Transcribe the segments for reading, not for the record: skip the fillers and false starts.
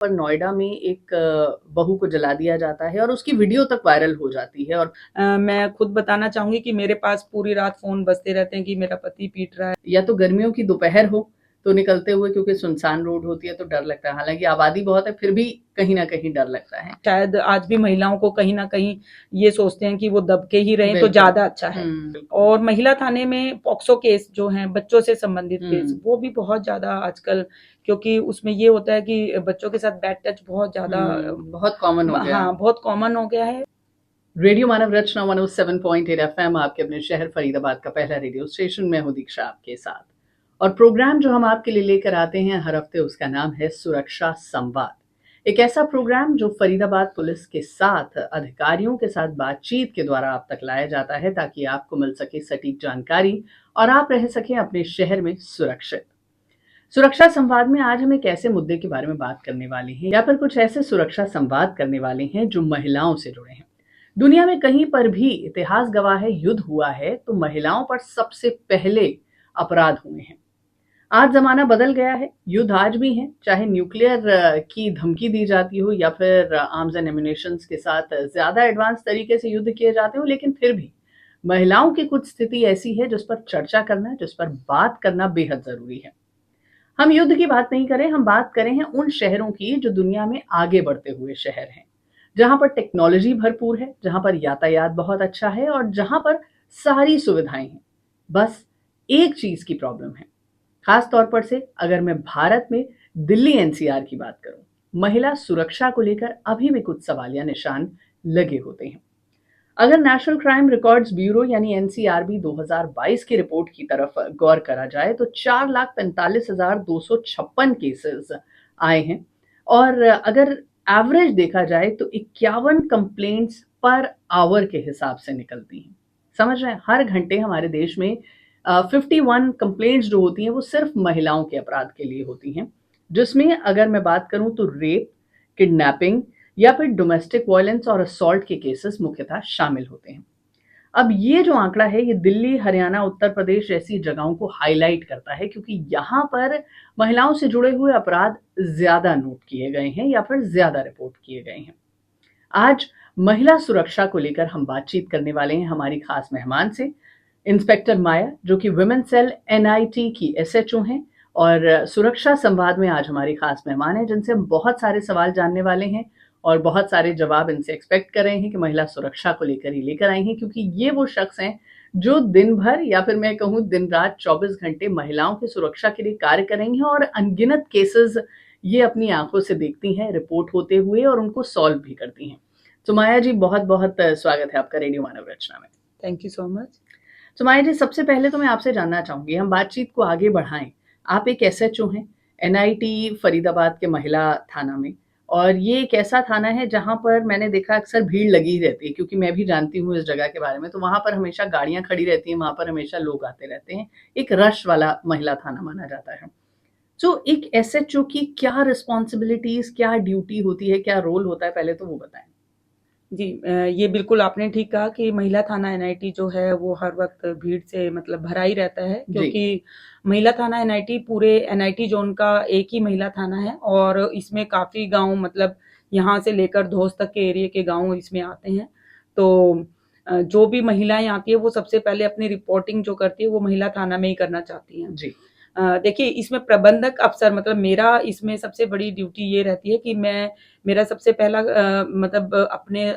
पर नोएडा में एक बहू को जला दिया जाता है और उसकी वीडियो तक वायरल हो जाती है। और मैं खुद बताना चाहूँगी कि मेरे पास पूरी रात फ़ोन बजते रहते हैं कि मेरा पति पीट रहा है। या तो गर्मियों की दोपहर हो, तो निकलते हुए क्योंकि सुनसान रोड होती है तो डर लगता है। हालाँकि आबादी बहुत है, फिर भी कहीं न कहीं डर लगता है। शायद आज भी महिलाओं को कहीं न कहीं ये सोचते हैं कि वो दब के ही रहें तो बिल्कुल। ज़्यादा अच्छा है। बिल्कुल। और महिला थाने में पॉक्सो केस जो हैं, बच्चों से संबंधित केस, वो भी बहुत ज़्यादा आजकल, क्योंकि उसमें ये होता है कि बच्चों के साथ बैड टच बहुत ज़्यादा बहुत कॉमन हो गया है। हाँ, बहुत कॉमन हो गया है। रेडियो मानव रचना 107.8 एफएम आपके अपने शहर फरीदाबाद का पहला रेडियो स्टेशन। मैं हूँ दीक्षा आपके साथ, और प्रोग्राम जो हम आपके लिए लेकर आते हैं हर हफ्ते, उसका नाम है सुरक्षा संवाद। एक ऐसा प्रोग्राम जो फरीदाबाद पुलिस के साथ अधिकारियों के साथ बातचीत के द्वारा आप तक लाया जाता है, ताकि आपको मिल सके सटीक जानकारी और आप रह सकें अपने शहर में सुरक्षित। सुरक्षा संवाद में आज हम एक ऐसे मुद्दे के बारे में बात करने वाले हैं, या फिर कुछ ऐसे सुरक्षा संवाद करने वाले हैं जो महिलाओं से जुड़े हैं। दुनिया में कहीं पर भी इतिहास गवाह है, युद्ध हुआ है तो महिलाओं पर सबसे पहले अपराध हुए हैं। आज जमाना बदल गया है, युद्ध आज भी हैं, चाहे न्यूक्लियर की धमकी दी जाती हो या फिर आर्म्स एंड एम्युनिशंस के साथ ज्यादा एडवांस तरीके से युद्ध किए जाते हो, लेकिन फिर भी महिलाओं की कुछ स्थिति ऐसी है जिस पर चर्चा करना, जिस पर बात करना बेहद जरूरी है। हम युद्ध की बात नहीं करें, हम बात करें हैं उन शहरों की जो दुनिया में आगे बढ़ते हुए शहर हैं, जहाँ पर टेक्नोलॉजी भरपूर है, जहाँ पर यातायात बहुत अच्छा है और जहाँ पर सारी सुविधाएं हैं। बस एक चीज की प्रॉब्लम है, खास तौर पर से अगर मैं भारत में दिल्ली एनसीआर की बात करूं, महिला सुरक्षा को लेकर अभी भी कुछ सवालिया निशान लगे होते हैं। अगर नेशनल क्राइम रिकॉर्ड्स ब्यूरो यानी एनसीआरबी 2022 की रिपोर्ट की तरफ गौर करा जाए तो 4,45,256 केसेस आए हैं, और अगर एवरेज देखा जाए तो 51 कंप्लेंट्स पर आवर के हिसाब से निकलती हैं। समझ रहे हैं, हर घंटे हमारे देश में 51 कंप्लेंट्स जो होती हैं वो सिर्फ महिलाओं के अपराध के लिए होती हैं, जिसमें अगर मैं बात करूं तो रेप, किडनैपिंग या फिर डोमेस्टिक वायलेंस और असॉल्ट के केसेस मुख्यतः शामिल होते हैं। अब ये जो आंकड़ा है ये दिल्ली, हरियाणा, उत्तर प्रदेश जैसी जगहों को हाईलाइट करता है, क्योंकि यहाँ पर महिलाओं से जुड़े हुए अपराध ज्यादा नोट किए गए हैं या फिर ज्यादा रिपोर्ट किए गए हैं। आज महिला सुरक्षा को लेकर हम बातचीत करने वाले हैं हमारी खास मेहमान से, इंस्पेक्टर माया, जो कि वुमेन सेल एनआईटी की एसएचओ हैं, और सुरक्षा संवाद में आज हमारी खास मेहमान हैं जिनसे हम बहुत सारे सवाल जानने वाले हैं और बहुत सारे जवाब इनसे एक्सपेक्ट कर रहे हैं कि महिला सुरक्षा को लेकर ही लेकर आई हैं, क्योंकि ये वो शख्स हैं जो दिन भर या फिर मैं कहूँ दिन रात 24 घंटे महिलाओं की सुरक्षा के लिए कार्य कर रही हैं, और अनगिनत केसेस ये अपनी आंखों से देखती हैं रिपोर्ट होते हुए और उनको सॉल्व भी करती हैं। तो माया जी, बहुत बहुत स्वागत है आपका रेडियो मानव रचना में। Thank you so much. तो माया जी, सबसे पहले तो मैं आपसे जानना चाहूंगी, हम बातचीत को आगे बढ़ाएं। आप एक एसएचओ हैं एनआईटी फरीदाबाद के महिला थाना में, और ये एक ऐसा थाना है जहां पर मैंने देखा अक्सर भीड़ लगी रहती है, क्योंकि मैं भी जानती हूँ इस जगह के बारे में। तो वहां पर हमेशा गाड़ियां खड़ी रहती हैं, वहां पर हमेशा लोग आते रहते हैं, एक रश वाला महिला थाना माना जाता है। तो एक एसएचओ की क्या रिस्पॉन्सिबिलिटीज, क्या ड्यूटी होती है, क्या रोल होता है, पहले तो वो बताएं। जी, ये बिल्कुल आपने ठीक कहा कि महिला थाना एनआईटी जो है वो हर वक्त भीड़ से मतलब भरा ही रहता है, जी। क्योंकि महिला थाना एनआईटी पूरे एनआईटी जोन का एक ही महिला थाना है और इसमें काफ़ी गांव, मतलब यहाँ से लेकर धोस तक के एरिया के गांव इसमें आते हैं। तो जो भी महिलाएं आती है वो सबसे पहले अपनी रिपोर्टिंग जो करती है वो महिला थाना में ही करना चाहती हैं। जी। देखिए, इसमें प्रबंधक अफ़सर, मतलब मेरा इसमें सबसे बड़ी ड्यूटी ये रहती है कि मेरा सबसे पहला मतलब अपने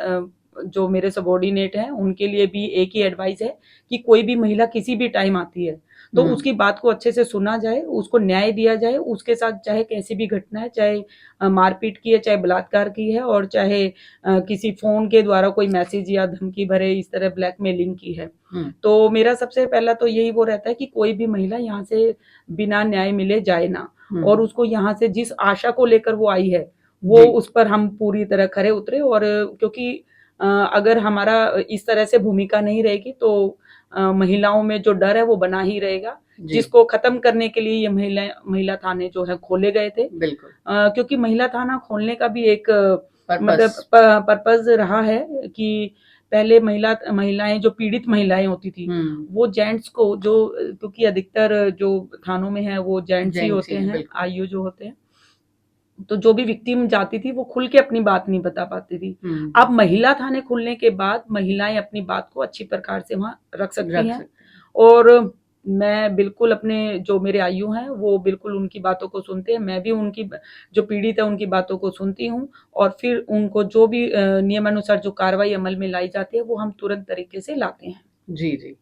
जो मेरे सबॉर्डिनेट हैं उनके लिए भी एक ही एडवाइस है कि कोई भी महिला किसी भी टाइम आती है तो उसकी बात को अच्छे से सुना जाए, उसको न्याय दिया जाए। उसके साथ चाहे कैसी भी घटना है, चाहे मारपीट की है, चाहे बलात्कार की है, और चाहे किसी फ़ोन के द्वारा कोई मैसेज या धमकी भरे इस तरह ब्लैकमेलिंग की है। तो मेरा सबसे पहला तो यही वो रहता है कि कोई भी महिला यहाँ से बिना न्याय मिले जाए ना, और उसको यहाँ से जिस आशा को लेकर वो आई है वो उस पर हम पूरी तरह खरे उतरे। और क्योंकि अगर हमारा इस तरह से भूमिका नहीं रहेगी तो महिलाओं में जो डर है वो बना ही रहेगा, जिसको खत्म करने के लिए ये महिला थाने जो है खोले गए थे। बिल्कुल। क्योंकि महिला थाना खोलने का भी एक मतलब पर्पज रहा है कि पहले महिलाएं जो पीड़ित महिलाएं होती थी वो जेंट्स को, जो क्योंकि अधिकतर जो थानों में है वो जेंट्स ही होते हैं, आईयू जो होते हैं, तो जो भी विक्टिम जाती थी वो खुल के अपनी बात नहीं बता पाती थी। हम्म। अब महिला थाने खुलने के बाद महिलाएं अपनी बात को अच्छी प्रकार से वहां रख सकती रख हैं। सकते हैं। और मैं बिल्कुल अपने जो मेरे आयु हैं वो बिल्कुल उनकी बातों को सुनते हैं, मैं भी उनकी जो पीड़ित है उनकी बातों को सुनती हूँ, और फिर उनको जो भी नियमानुसार जो कार्रवाई अमल में लाई जाती है वो हम तुरंत तरीके से लाते हैं। जी, जी।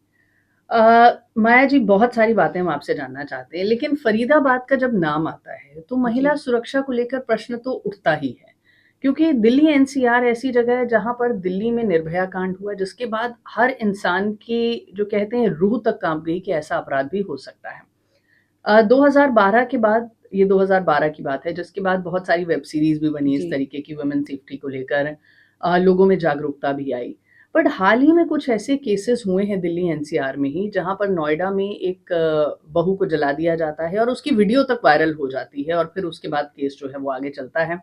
माया जी, बहुत सारी बातें हम आपसे जानना चाहते हैं, लेकिन फरीदाबाद का जब नाम आता है, तो महिला जी। सुरक्षा को लेकर प्रश्न तो उठता ही है। क्योंकि दिल्ली एनसीआर ऐसी जगह है जहाँ पर दिल्ली में निर्भया कांड हुआ, जिसके बाद हर इंसान की जो कहते हैं रूह तक काँप गई कि ऐसा अपराध भी हो सकता है। 2012 के बाद, ये 2012 की बात है, जिसके बाद बहुत सारी वेब सीरीज़ भी बनी इस जी। तरीके की वुमेन सेफ्टी को लेकर, लोगों में जागरूकता भी आई। बट हाल ही में कुछ ऐसे केसेस हुए हैं दिल्ली एनसीआर में ही, जहाँ पर नोएडा में एक बहू को जला दिया जाता है और उसकी वीडियो तक वायरल हो जाती है और फिर उसके बाद केस जो है वो आगे चलता है।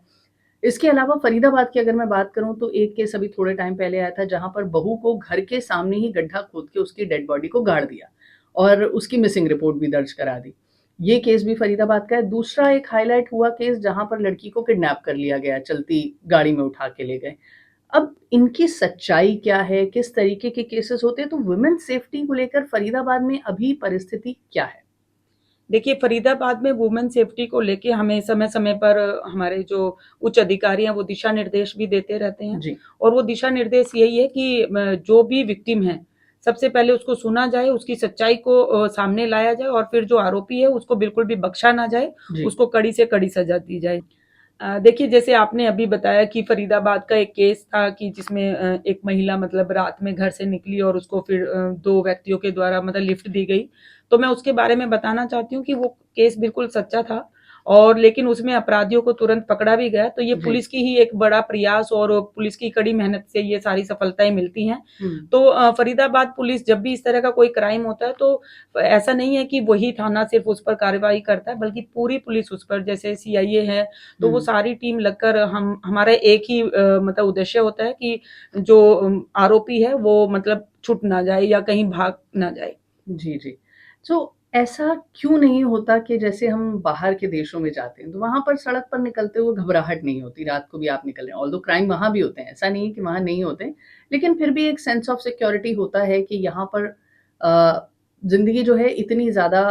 इसके अलावा फरीदाबाद की अगर मैं बात करूँ तो एक केस अभी थोड़े टाइम पहले आया था, जहाँ पर बहू को घर के सामने ही गड्ढा खोद के उसकी डेड बॉडी को गाड़ दिया और उसकी मिसिंग रिपोर्ट भी दर्ज करा दी। ये केस भी फरीदाबाद का है। दूसरा एक हाइलाइट हुआ केस, जहाँ पर लड़की को किडनैप कर लिया गया, चलती गाड़ी में उठा के ले गए। अब इनकी सच्चाई क्या है? किस तरीके के केसेस होते हैं? तो वुमेन सेफ्टी को लेकर फरीदाबाद में अभी परिस्थिति क्या है? देखिए, फरीदाबाद में वुमेन सेफ्टी को लेके हमें समय-समय पर हमारे जो उच्च अधिकारी हैं वो दिशा निर्देश भी देते रहते हैं, जी। और वो दिशा निर्देश यही है कि जो भी विक्टिम है, सबसे पहले उसको सुना जाए, उसकी सच्चाई को सामने लाया जाए, और फिर जो आरोपी है उसको बिल्कुल भी बख्शा ना जाए, जी। उसको कड़ी से कड़ी सज़ा दी जाए। देखिए, जैसे आपने अभी बताया कि फरीदाबाद का एक केस था कि जिसमें एक महिला मतलब रात में घर से निकली और उसको फिर 2 व्यक्तियों के द्वारा मतलब लिफ्ट दी गई। तो मैं उसके बारे में बताना चाहती हूँ कि वो केस बिल्कुल सच्चा था, और लेकिन उसमें अपराधियों को तुरंत पकड़ा भी गया। तो ये जी। पुलिस की ही एक बड़ा प्रयास और पुलिस की कड़ी मेहनत से ये सारी सफलताएँ मिलती हैं। हुँ। तो फरीदाबाद पुलिस जब भी इस तरह का कोई क्राइम होता है तो ऐसा नहीं है कि वही थाना सिर्फ़ उस पर कार्रवाई करता है, बल्कि पूरी पुलिस उस पर, जैसे सीआईए है, तो वो हुँ। सारी टीम लगकर हमारा एक ही मतलब उद्देश्य होता है कि जो आरोपी है वो मतलब छूट ना जाए या कहीं भाग ना जाए। जी, जी। तो ऐसा क्यों नहीं होता कि जैसे हम बाहर के देशों में जाते हैं, तो वहाँ पर सड़क पर निकलते हुए घबराहट नहीं होती, रात को भी आप निकल रहे हैं। ऑल्दो क्राइम वहाँ भी होते हैं, ऐसा नहीं है कि वहाँ नहीं होते, लेकिन फिर भी एक सेंस ऑफ सिक्योरिटी होता है कि यहाँ पर ज़िंदगी जो है इतनी ज़्यादा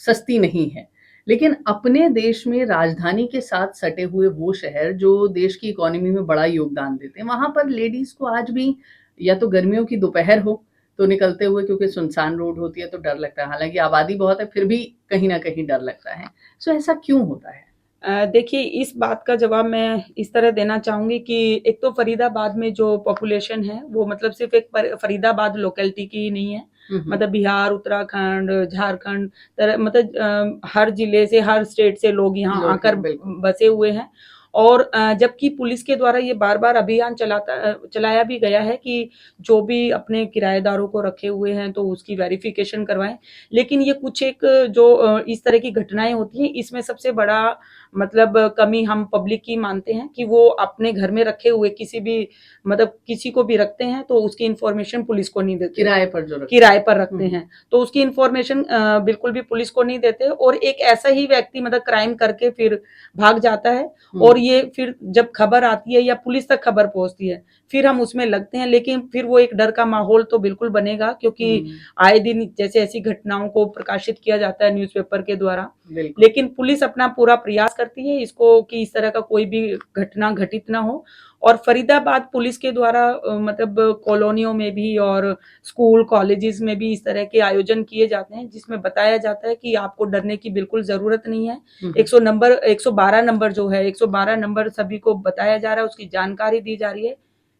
सस्ती नहीं है। लेकिन अपने देश में राजधानी के साथ सटे हुए वो शहर जो देश की इकोनॉमी में बड़ा योगदान देते हैं, वहाँ पर लेडीज़ को आज भी या तो गर्मियों की दोपहर हो, तो निकलते हुए, क्योंकि सुनसान रोड होती है तो डर लगता है। हालाँकि आबादी बहुत है, फिर भी कहीं न कहीं डर लगता है। सो ऐसा क्यों होता है? देखिए, इस बात का जवाब मैं इस तरह देना चाहूँगी कि एक तो फरीदाबाद में जो पॉपुलेशन है वो मतलब सिर्फ़ एक फरीदाबाद लोकेलिटी की ही नहीं है। हुँ, हुँ। मतलब बिहार, उत्तराखंड, झारखंड मतलब हर ज़िले से, हर स्टेट से लोग यहाँ लोग आकर हैं, बिल्कुल। बसे हुए हैं। और जबकि पुलिस के द्वारा ये बार-बार अभियान चलाया भी गया है कि जो भी अपने किराएदारों को रखे हुए हैं तो उसकी वेरिफ़िकेशन करवाएँ। लेकिन ये कुछ एक जो इस तरह की घटनाएँ होती हैं, इसमें सबसे बड़ा मतलब कमी हम पब्लिक की मानते हैं कि वो अपने घर में रखे हुए किसी भी मतलब किसी को भी रखते हैं तो उसकी इन्फॉर्मेशन पुलिस को नहीं देते। किराए पर जो रखते हैं। किराए पर हुँ, रखते हुँ। हैं, तो उसकी इन्फॉर्मेशन बिल्कुल भी पुलिस को नहीं देते, और एक ऐसा ही व्यक्ति मतलब क्राइम करके फिर भाग जाता है, और हुँ, ये फिर जब खबर आती है या पुलिस तक खबर पहुँचती है, फिर हम उसमें लगते हैं, लेकिन फिर वो एक डर का माहौल तो बिल्कुल बनेगा, क्योंकि हुँ, आए दिन जैसे ऐसी घटनाओं को प्रकाशित किया जाता है न्यूज़पेपर के द्वारा। बिल्कुल। लेकिन पुलिस अपना पूरा प्रयास करती है इसको कि इस तरह का कोई भी घटना घटित ना हो। और फरीदाबाद पुलिस के द्वारा मतलब कॉलोनियों में भी और स्कूल, कॉलेजेस में भी इस तरह के आयोजन किए जाते हैं, जिसमें बताया जाता है कि आपको डरने की बिल्कुल ज़रूरत नहीं है। हुँ, हुँ। 112 नंबर जो है, 112 नंबर सभी को बताया जा रहा है, उसकी जानकारी दी जा रही है।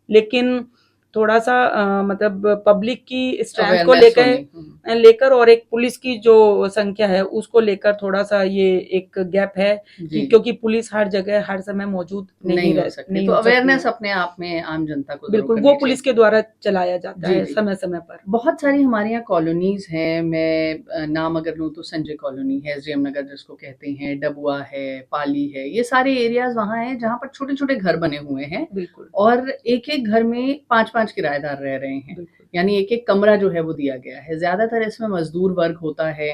लेकिन थोड़ा-सा मतलब पब्लिक की स्ट्रेंथ को अवेयरनेस होनी। हुँ, लेकर और एक पुलिस की जो संख्या है, उसको लेकर थोड़ा-सा ये एक गैप है कि जी, जी। क्योंकि पुलिस हर जगह, हर समय मौजूद नहीं हो सकती, नहीं तो हो सकती अवेयरनेस है। अपने आप में आम जनता को ज़रूर बिल्कुल, वो करनी पुलिस चाहिए। के द्वारा चलाया जाता जी, है जी। समय-समय पर। बहुत सारी हमारे यहाँ कॉलोनीज़ हैं, मैं नाम अगर लूँ तो संजय कॉलोनी है, एसडीएम नगर जिसको कहते हैं, डबुआ है, पाली है, ये सारे एरियाज़ वहाँ हैं जहाँ पर छोटे-छोटे घर बने हुए हैं बिल्कुल, और एक-एक घर में 5-5 किराएदार रह रहे हैं। बिल्कुल। यानी एक-एक कमरा जो है वो दिया गया है। ज़्यादातर इसमें मज़दूर वर्ग होता है,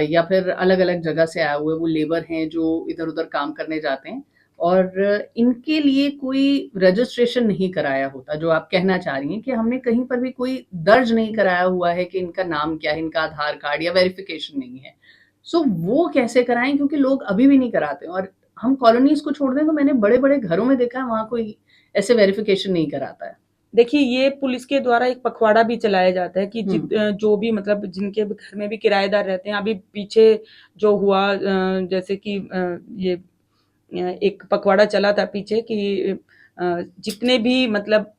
या फिर अलग-अलग जगह से आए हुए वो लेबर हैं जो इधर-उधर काम करने जाते हैं और इनके लिए कोई रजिस्ट्रेशन नहीं कराया होता, जो आप कहना चाह रही हैं कि हमने कहीं पर भी कोई दर्ज नहीं कराया हुआ है कि इनका नाम क्या है, इनका आधार कार्ड या वेरिफ़िकेशन नहीं है। सो वो कैसे कराएँ? क्योंकि लोग अभी भी नहीं कराते और हम कॉलोनीज़ को छोड़ दें तो मैंने बड़े-बड़े घरों में देखा है वहाँ कोई ऐसे वेरिफ़िकेशन नहीं कराता है। देखिए, ये पुलिस के द्वारा एक पखवाड़ा भी चलाया जाता है कि हुँ, जो भी मतलब जिनके घर में भी किराएदार रहते हैं, अभी पीछे जो हुआ जैसे कि ये एक पखवाड़ा चला था पीछे कि जितने भी मतलब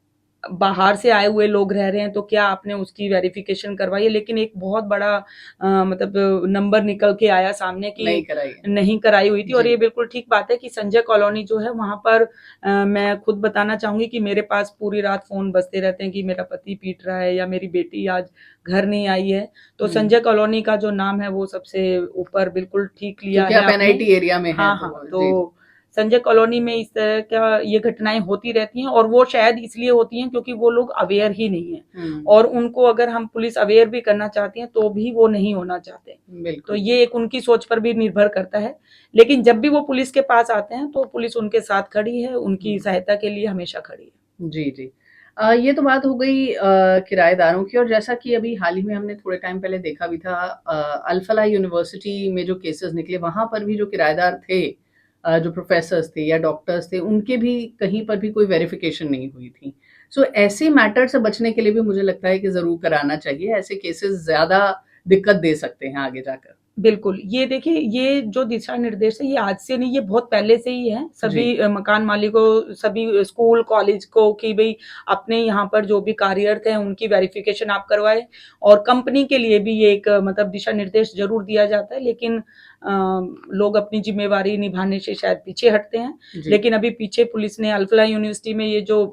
बाहर से आए हुए लोग रह रहे हैं तो क्या आपने उसकी वेरिफिकेशन करवाई है, लेकिन एक बहुत बड़ा मतलब नंबर निकल के आया सामने नहीं कि कराई है। नहीं कराई हुई थी। और जी। ये बिल्कुल ठीक बात है कि संजय कॉलोनी जो है वहां पर मैं खुद बताना चाहूंगी कि मेरे पास पूरी रात फोन बजते रहते हैं कि मेरा पति पीट रहा है या मेरी बेटी आज घर नहीं आई है। तो हुँ, संजय कॉलोनी का जो नाम है वो सबसे ऊपर बिल्कुल ठीक लिया क्योंकि है आप आपने। एनआईटी एरिया में हैं हाँ, हाँ, तो जी, जी। तो संजय कॉलोनी में इस तरह का ये घटनाएँ होती रहती हैं और वो शायद इसलिए होती हैं क्योंकि वो लोग अवेयर ही नहीं हैं। हुँ, और उनको अगर हम पुलिस अवेयर भी करना चाहती है तो भी वो नहीं होना चाहते। तो बिल्कुल, ये एक बिल्कुल। उनकी सोच पर भी निर्भर करता है। लेकिन जब भी वो पुलिस के पास आते हैं तो पुलिस उनके साथ खड़ी है, उनकी हुँ, सहायता के लिए हमेशा खड़ी है। जी, जी। ये तो बात हो गई किराएदारों की और जैसा कि अभी हाल ही में हमने थोड़े टाइम पहले देखा भी था अल-फलाह यूनिवर्सिटी में जो केसेस निकले, वहाँ पर भी जो किराएदार थे जो प्रोफ़ेसर्स थे या डॉक्टर्स थे, उनके भी कहीं पर भी कोई वेरिफ़िकेशन नहीं हुई थी। सो ऐसे मैटर से बचने के लिए भी मुझे लगता है कि ज़रूर कराना चाहिए, ऐसे केसेस ज़्यादा दिक्कत दे सकते हैं आगे जाकर। बिल्कुल, ये देखिए ये जो दिशा निर्देश है ये आज से नहीं, ये बहुत पहले से ही है। जी। सभी मकान मालिकों, सभी स्कूल, कॉलेज को कि भई अपने यहाँ पर जो भी कार्यरत हैं उनकी वेरिफ़िकेशन आप करवाएँ। और कंपनी के लिए भी ये एक मतलब दिशा निर्देश ज़रूर दिया जाता है, लेकिन लोग अपनी ज़िम्मेवारी निभाने से शायद पीछे हटते हैं। जी। लेकिन अभी पीछे पुलिस ने अल-फलाह यूनिवर्सिटी में ये जो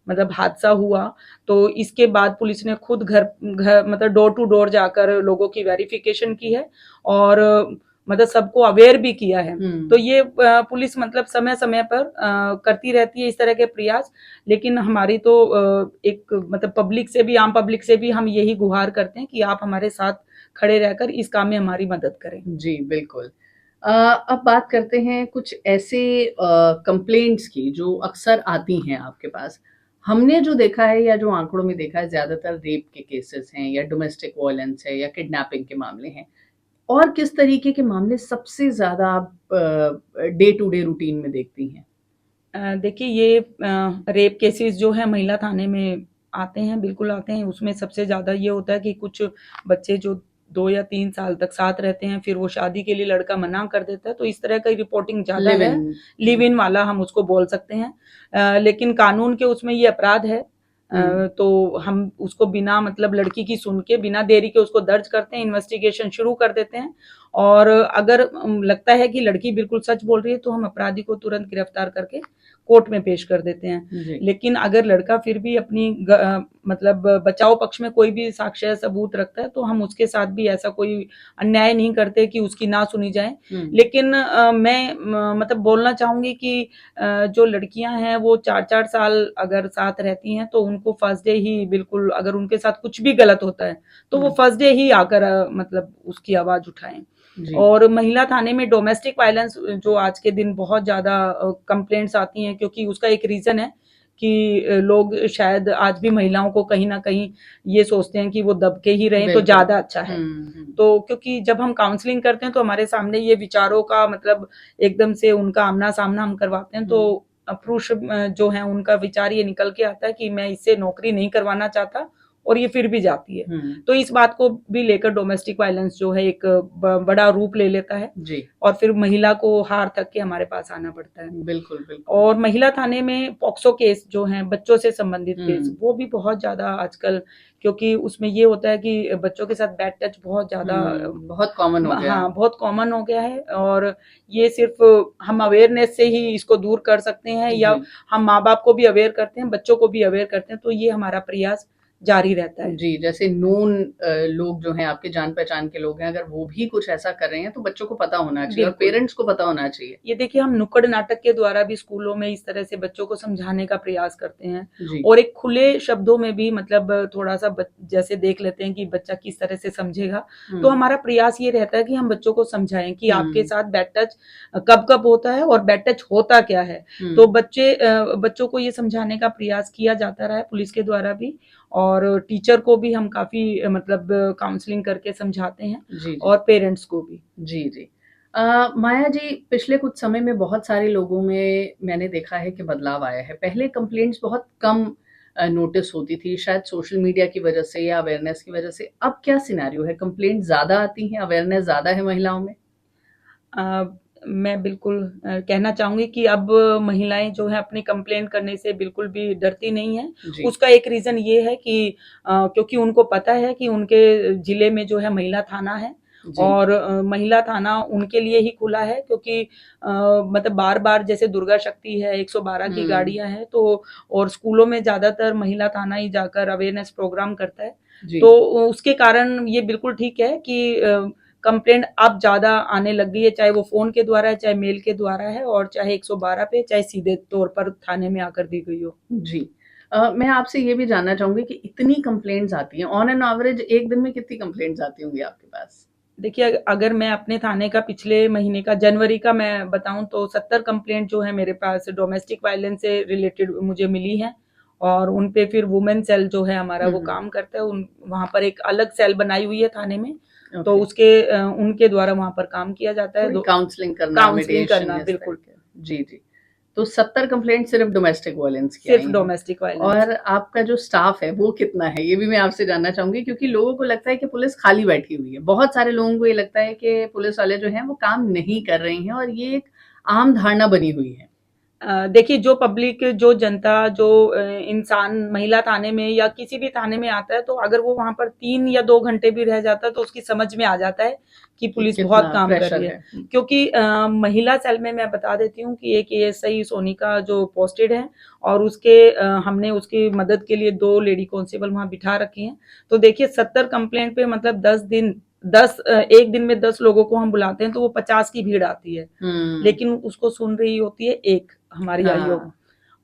मतलब हादसा हुआ, तो इसके बाद पुलिस ने खुद घर घर मतलब डोर टू डोर जाकर लोगों की वेरिफ़िकेशन की है और मतलब सबको अवेयर भी किया है। तो हुँ। ये पुलिस मतलब समय-समय पर करती रहती है इस तरह के प्रयास। लेकिन हमारी तो एक मतलब पब्लिक से भी, आम पब्लिक से भी हम यही गुहार करते हैं कि आप हमारे साथ खड़े रहकर इस काम में हमारी मदद करें। जी, बिल्कुल। अब बात करते हैं कुछ ऐसे कंप्लेंट्स की जो अक्सर आती हैं आपके पास। हमने जो देखा है या जो आँकड़ों में देखा है ज़्यादातर रेप के केसेस हैं या डोमेस्टिक वायलेंस है या किडनैपिंग के मामले हैं। और किस तरीके के मामले सबसे ज़्यादा आप डे टू डे रूटीन में देखती हैं? देखिए ये रेप केसेस जो है महिला थाने में आते हैं, बिल्कुल आते हैं। उसमें सबसे ज़्यादा ये होता है कि कुछ बच्चे जो 2 या 3 साल तक साथ रहते हैं, फिर वो शादी के लिए लड़का मना कर देता है, तो इस तरह की रिपोर्टिंग ज़्यादा लिव है। इन लिव इन वाला हम उसको बोल सकते हैं। लेकिन कानून के उसमें ये अपराध है। हुँ, तो हम उसको बिना मतलब लड़की की सुन के, बिना देरी के उसको दर्ज करते हैं, इन्वेस्टिगेशन शुरू कर देते हैं। और अगर लगता है कि लड़की बिल्कुल सच बोल रही है, तो हम अपराधी को तुरंत गिरफ्तार करके कोर्ट में पेश कर देते हैं। जी। लेकिन अगर लड़का फिर भी अपनी मतलब बचाव पक्ष में कोई भी साक्ष्य सबूत रखता है, तो हम उसके साथ भी ऐसा कोई अन्याय नहीं करते कि उसकी ना सुनी जाए। हुँ, लेकिन मैं मतलब बोलना चाहूँगी कि जो लड़कियाँ हैं वो 4-4 साल अगर साथ रहती हैं, तो उनको फर्स्ट डे ही बिल्कुल, अगर उनके साथ कुछ भी गलत होता है, तो वो हुँ, फर्स्ट डे ही आकर मतलब उसकी आवाज़ उठाएँ। जी। और महिला थाने में डोमेस्टिक वायलेंस जो आज के दिन बहुत ज़्यादा कंप्लेंट्स आती हैं, क्योंकि उसका एक रीज़न है कि लोग शायद आज भी महिलाओं को कहीं न कहीं ये सोचते हैं कि वो दब के ही रहें तो बिल्कुल। ज़्यादा अच्छा है। हुँ, हुँ, तो क्योंकि जब हम काउंसलिंग करते हैं तो हमारे सामने ये विचारों का मतलब एकदम से उनका आमना-सामना हम करवाते हैं, हुँ, तो पुरुष जो हैं उनका विचार ये निकल के आता है कि मैं इससे नौकरी नहीं करवाना चाहता, और ये फिर भी जाती है। हुँ, तो इस बात को भी लेकर डोमेस्टिक वायलेंस जो है एक बड़ा रूप ले लेता है जी। और फिर महिला को हार थक के हमारे पास आना पड़ता है। बिल्कुल, बिल्कुल। और महिला थाने में पॉक्सो केस जो हैं, बच्चों से संबंधित केस, हुँ, वो भी बहुत ज़्यादा आजकल, क्योंकि उसमें ये होता है कि बच्चों के साथ बैड टच बहुत ज़्यादा बहुत कॉमन हो गया है। हाँ, बहुत कॉमन हो गया है। और ये सिर्फ़ हम अवेयरनेस से ही इसको दूर कर सकते हैं, या जी, हम माँ-बाप को भी अवेयर करते हैं, बच्चों को भी अवेयर करते हैं, तो ये हमारा प्रयास जारी रहता है। जी, जैसे नोन लोग जो हैं आपके जान-पहचान के लोग हैं, अगर वो भी कुछ ऐसा कर रहे हैं तो बच्चों को पता होना चाहिए और बिल्कुल। पेरेंट्स को पता होना चाहिए। ये देखिए हम नुक्कड़ नाटक के द्वारा भी स्कूलों में इस तरह से बच्चों को समझाने का प्रयास करते हैं जी। और एक खुले शब्दों में भी मतलब थोड़ा-सा जैसे देख लेते हैं कि बच्चा किस तरह से समझेगा। तो हुँ, हमारा प्रयास ये रहता है कि हम बच्चों को समझाएँ कि आपके हुँ, साथ बैड टच कब-कब होता है और बैड टच होता क्या है। तो हुँ। बच्चों को ये समझाने का प्रयास किया जाता रहा है पुलिस के द्वारा भी और टीचर को भी हम काफ़ी मतलब काउंसलिंग करके समझाते हैं जी, जी। और पेरेंट्स को भी। जी, जी। माया जी, पिछले कुछ समय में बहुत सारे लोगों में मैंने देखा है कि बदलाव आया है। पहले कंप्लेंट्स बहुत कम नोटिस होती थी, शायद सोशल मीडिया की वजह से या अवेयरनेस की वजह से। अब क्या सिनेरियो है? कंप्लेंट ज़्यादा आती हैं, अवेयरनेस ज़्यादा है महिलाओं में? अ, मैं बिल्कुल कहना चाहूँगी कि अब महिलाएँ जो हैं अपनी कंप्लेंट करने से बिल्कुल भी डरती नहीं हैं। जी। उसका एक रीज़न ये है कि क्योंकि उनको पता है कि उनके ज़िले में जो है महिला थाना है जी। और महिला थाना उनके लिए ही खुला है क्योंकि मतलब बार-बार जैसे दुर्गा शक्ति है, 112 की हुँ। गाड़ियाँ हैं तो और स्कूलों में ज़्यादातर महिला थाना ही जाकर अवेयरनेस प्रोग्राम करता है। जी। तो उसके कारण ये बिल्कुल ठीक है कि कंप्लेंट अब ज़्यादा आने लग गई है, चाहे वो फ़ोन के द्वारा है, चाहे मेल के द्वारा है और चाहे 112 पे, चाहे सीधे तौर पर थाने में आकर दी गई हो। जी। मैं आपसे ये भी जानना चाहूँगी कि इतनी कंप्लेंट्स आती हैं, ऑन एन एवरेज 1 दिन में कितनी कंप्लेंट्स आती होंगी आपके पास? देखिए अगर मैं अपने थाने का पिछले महीने का जनवरी का मैं बताऊँ तो 70 कंप्लेंट जो है मेरे पास डोमेस्टिक वायलेंस से रिलेटेड मुझे मिली हैं और उन पे फिर वुमेन सेल जो है हमारा हुँ, वो हुँ। काम करता है। उन वहाँ पर एक अलग सेल बनाई हुई है थाने में, तो ओके। उनके द्वारा वहाँ पर काम किया जाता है। थोड़ी दो काउंसलिंग करना, काउंसलिंग मेडिएशन करना इस तरह बिल्कुल, के। जी, जी। तो 70 कंप्लेंट सिर्फ़ डोमेस्टिक वायलेंस की सिर्फ़ आई हैं। Domestic violence. और आपका जो स्टाफ़ है वो कितना है? ये भी मैं आपसे जानना चाहूँगी क्योंकि लोगों को लगता है कि पुलिस खाली बैठी हुई है। बहुत सारे लोगों को ये लगता है कि पुलिस वाले जो हैं वो काम नहीं कर रहे हैं और ये एक आम धारणा बनी हुई है। देखिए जो पब्लिक जो जनता जो इंसान महिला थाने में या किसी भी थाने में आता है तो अगर वो वहाँ पर 3 या 2 घंटे भी रह जाता है तो उसकी समझ में आ जाता है कि कि पुलिस बहुत कितना काम कर रही प्रेशर है। है। हुँ। क्योंकि महिला सेल में मैं बता देती हूँ कि एक एएसआई सोनिका जो पोस्टेड है और हमने उसकी मदद के लिए 2 लेडी कांस्टेबल वहाँ बिठा रखी हैं। तो देखिए 70 कंप्लेंट पे मतलब 1 दिन में 10 लोगों को हम बुलाते हैं तो वो 50 की भीड़ आती है। हुँ। लेकिन उसको सुन रही होती है एक हमारी आईओ हाँ।